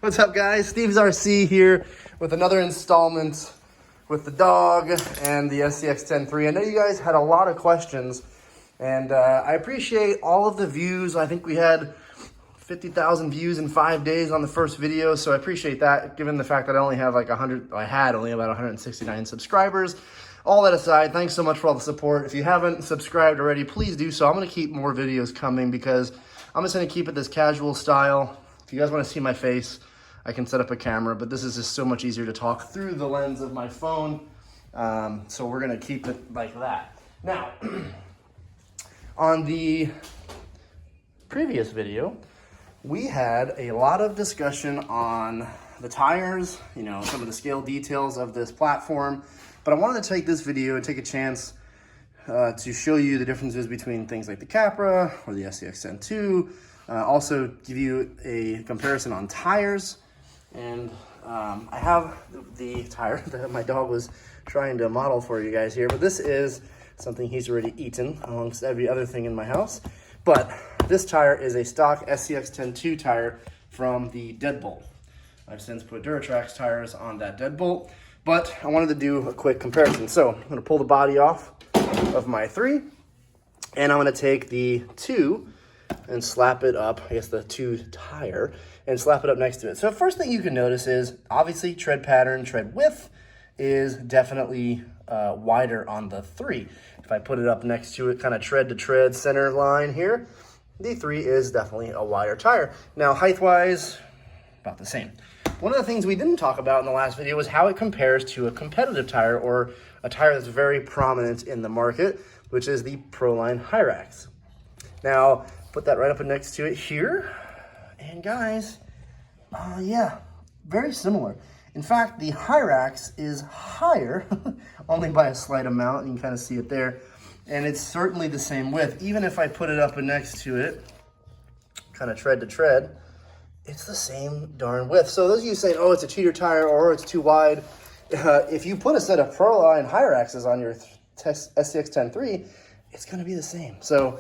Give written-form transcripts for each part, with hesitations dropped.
What's up, guys? Steve's RC here with another installment with the dog and the SCX10 III. I know you guys had a lot of questions, and I appreciate all of the views. I think we had 50,000 views in 5 days on the first video, so I appreciate that, given the fact that I only have like I had only about 169 subscribers. All that aside, thanks so much for all the support. If you haven't subscribed already, please do so. I'm gonna keep more videos coming because I'm just gonna keep it this casual style. If you guys wanna see my face, I can set up a camera, but this is just so much easier to talk through the lens of my phone. So we're gonna keep it like that. Now, on the previous video, we had a lot of discussion on the tires, you know, some of the scale details of this platform, but I wanted to take this video and take a chance to show you the differences between things like the Capra or the SCX10 II, also give you a comparison on tires. And I have the tire that my dog was trying to model for you guys here, but this is something he's already eaten amongst every other thing in my house. But this tire is a stock SCX10 II tire from the deadbolt. I've since put Duratrax tires on that deadbolt, but I wanted to do a quick comparison. So I'm gonna pull the body off of my 3, and I'm gonna take the 2 and slap it up, I guess the 2 tire, and slap it up next to it. So first thing you can notice is, obviously, tread pattern, tread width is definitely wider on the 3. If I put it up next to it, kind of tread to tread center line here, the 3 is definitely a wider tire. Now, height-wise, about the same. One of the things we didn't talk about in the last video was how it compares to a competitive tire, or a tire that's very prominent in the market, which is the Proline Hyrax. Now, put that right up next to it here. And guys, yeah, very similar. In fact, the Hyrax is higher, only by a slight amount. You can kind of see it there. And it's certainly the same width. Even if I put it up next to it, kind of tread to tread, it's the same darn width. So those of you saying, oh, it's a cheater tire or it's too wide, if you put a set of Proline Hyraxes on your SCX10 III, it's going to be the same. So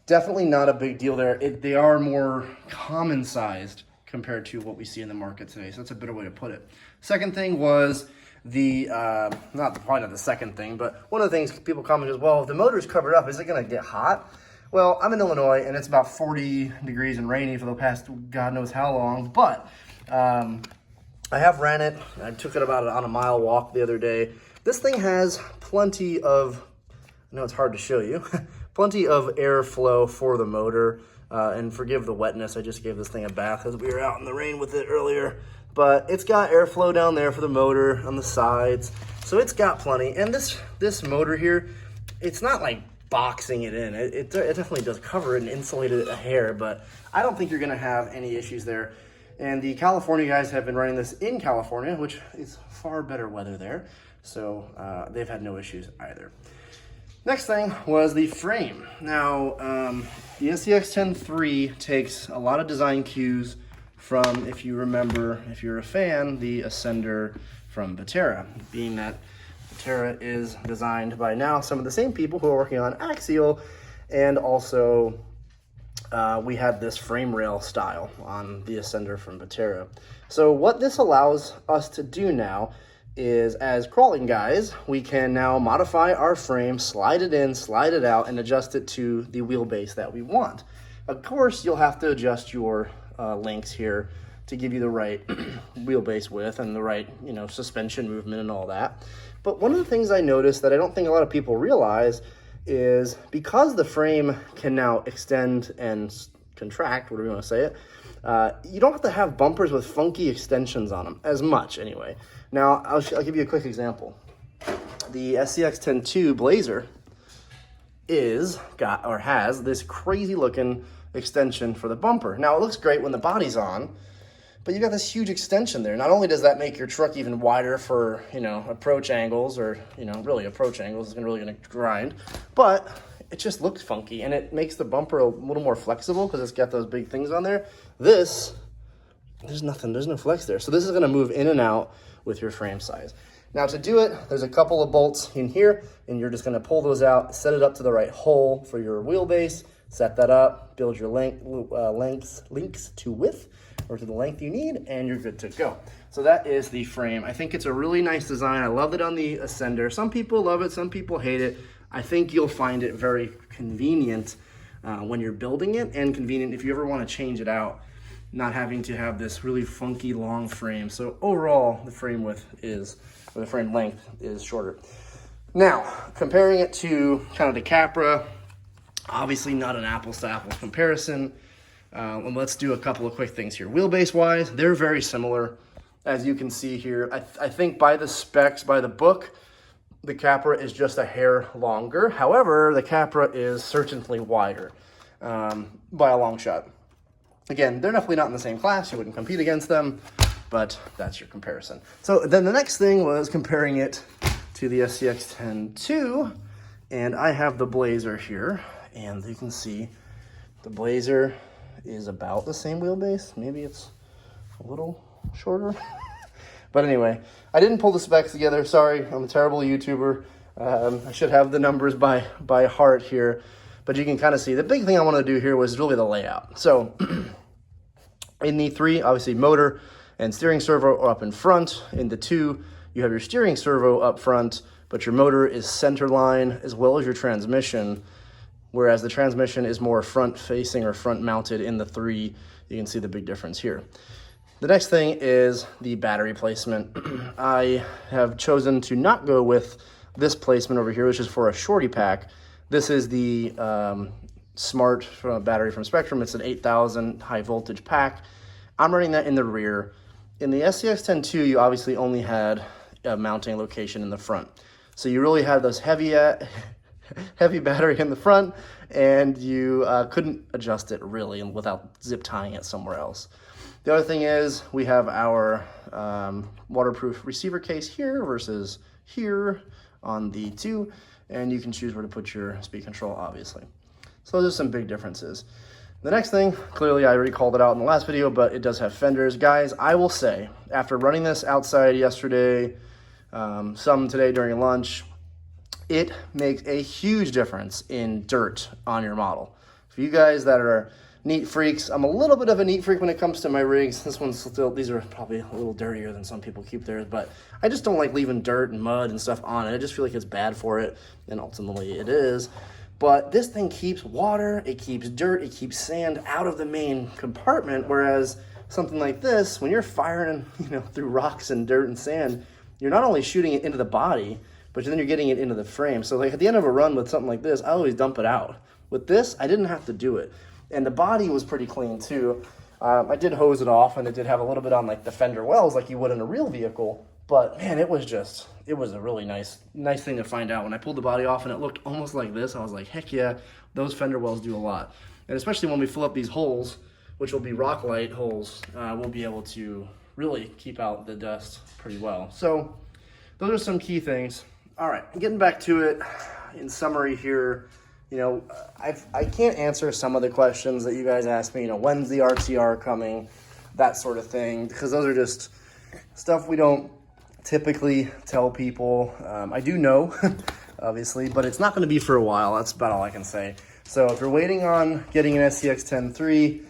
definitely not a big deal there. They are more common sized compared to what we see in the market today. So that's a better way to put it. Second thing was the, probably not the second thing, but one of the things people comment is, well, if the motor's covered up, is it going to get hot? Well, I'm in Illinois, and it's about 40 degrees and rainy for the past God knows how long, but I have ran it. I took it about on a mile walk the other day. This thing has plenty of, I know it's hard to show you, plenty of airflow for the motor, and forgive the wetness. I just gave this thing a bath as we were out in the rain with it earlier, but it's got airflow down there for the motor on the sides, so it's got plenty. And this motor here, it's not like boxing it in. It definitely does cover it and insulate it a hair, but I don't think you're gonna have any issues there. And the California guys have been running this in California, which is far better weather there, so they've had no issues either. Next thing was the frame. Now, the SCX10 III takes a lot of design cues from, if you remember, if you're a fan, the Ascender from Batera, being that Batera is designed by now some of the same people who are working on Axial, and also we had this frame rail style on the Ascender from Batera. So what this allows us to do now is, as crawling guys, we can now modify our frame, slide it in, slide it out, and adjust it to the wheelbase that we want. Of course, you'll have to adjust your links here to give you the right wheelbase width and the right, you know, suspension movement and all that. But one of the things I noticed that I don't think a lot of people realize is, because the frame can now extend and contract, whatever you want to say it, you don't have to have bumpers with funky extensions on them, as much anyway. Now, I'll give you a quick example. The SCX10 II Blazer has this crazy looking extension for the bumper. Now, it looks great when the body's on, but you got this huge extension there. Not only does that make your truck even wider for, you know, approach angles, or, you know, really approach angles is really gonna grind, but it just looks funky, and it makes the bumper a little more flexible because it's got those big things on there. There's no flex there. So this is gonna move in and out with your frame size. Now, to do it, there's a couple of bolts in here, and you're just gonna pull those out, set it up to the right hole for your wheelbase, set that up, build your links to width or to the length you need, and you're good to go. So that is the frame. I think it's a really nice design. I love it on the Ascender. Some people love it, some people hate it. I think you'll find it very convenient when you're building it, and convenient if you ever want to change it out, not having to have this really funky long frame. So overall, the frame width is, or the frame length is shorter. Now, comparing it to kind of the Capra, obviously not an apples to apples comparison. And let's do a couple of quick things here. Wheelbase wise, they're very similar. As you can see here, I think by the specs, by the book, the Capra is just a hair longer. However, the Capra is certainly wider by a long shot. Again, they're definitely not in the same class. You wouldn't compete against them, but that's your comparison. So then the next thing was comparing it to the SCX10 II, and I have the Blazer here, and you can see the Blazer is about the same wheelbase. Maybe it's a little shorter. But anyway, I didn't pull the specs together. Sorry, I'm a terrible YouTuber. I should have the numbers by heart here. But you can kind of see the big thing I wanted to do here was really the layout. So in the 3, obviously motor and steering servo are up in front. In the 2, you have your steering servo up front, but your motor is center line as well as your transmission. Whereas the transmission is more front facing or front mounted in the 3. You can see the big difference here. The next thing is the battery placement. I have chosen to not go with this placement over here, which is for a shorty pack. This is the smart battery from Spectrum. It's an 8,000 high voltage pack. I'm running that in the rear. In the SCX10 II, you obviously only had a mounting location in the front. So you really had those heavy battery in the front, and you couldn't adjust it really without zip tying it somewhere else. The other thing is we have our waterproof receiver case here versus here on the 2, and you can choose where to put your speed control, obviously. So those are some big differences. The next thing, clearly I already called it out in the last video, but it does have fenders. Guys, I will say, after running this outside yesterday, some today during lunch, it makes a huge difference in dirt on your model. For you guys that are neat freaks, I'm a little bit of a neat freak when it comes to my rigs. This one's still, these are probably a little dirtier than some people keep theirs, but I just don't like leaving dirt and mud and stuff on it. I just feel like it's bad for it, and ultimately it is. But this thing keeps water, it keeps dirt, it keeps sand out of the main compartment, whereas something like this, when you're firing, through rocks and dirt and sand, you're not only shooting it into the body, but then you're getting it into the frame. So like at the end of a run with something like this, I always dump it out. With this, I didn't have to do it. And the body was pretty clean too. I did hose it off, and it did have a little bit on like the fender wells like you would in a real vehicle. But man, it was a really nice thing to find out. When I pulled the body off and it looked almost like this, I was like, heck yeah, those fender wells do a lot. And especially when we fill up these holes, which will be Rocklight holes, we'll be able to really keep out the dust pretty well. So those are some key things. All right, getting back to it, in summary here, I can't answer some of the questions that you guys ask me, when's the RTR coming, that sort of thing, because those are just stuff we don't typically tell people. I do know, obviously, but it's not going to be for a while. That's about all I can say. So if you're waiting on getting an SCX10 III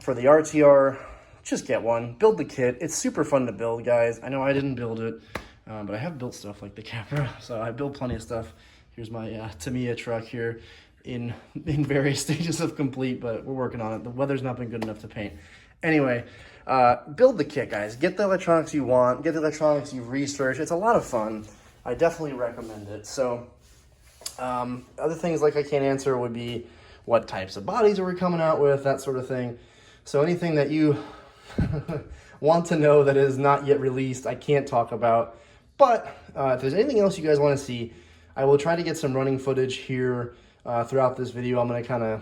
for the RTR, just get one. Build the kit. It's super fun to build, guys. I know I didn't build it, but I have built stuff like the Capra, so I build plenty of stuff. Here's my Tamiya truck here in various stages of complete, but we're working on it. The weather's not been good enough to paint. Anyway, build the kit, guys. Get the electronics you want. Get the electronics you've researched. It's a lot of fun. I definitely recommend it. So other things like I can't answer would be what types of bodies are we coming out with, that sort of thing. So anything that you want to know that is not yet released, I can't talk about. But if there's anything else you guys want to see, I will try to get some running footage here throughout this video. I'm going to kind of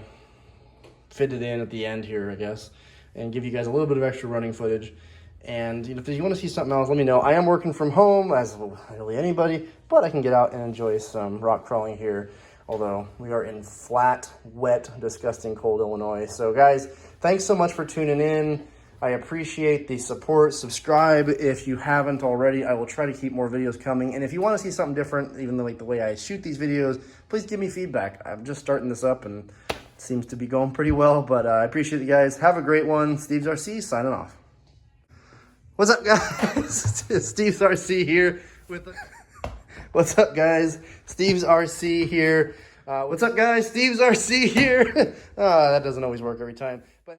fit it in at the end here, I guess, and give you guys a little bit of extra running footage. And if you want to see something else, let me know. I am working from home, as really anybody, but I can get out and enjoy some rock crawling here, although we are in flat, wet, disgusting, cold Illinois. So guys, thanks so much for tuning in. I appreciate the support. Subscribe if you haven't already. I will try to keep more videos coming. And if you want to see something different, even like the way I shoot these videos, please give me feedback. I'm just starting this up and it seems to be going pretty well, but I appreciate you guys. Have a great one. Steve's RC signing off. What's up, guys? Steve's RC here with. What's up, guys? Steve's RC here. What's up, guys? Steve's RC here. That doesn't always work every time, but.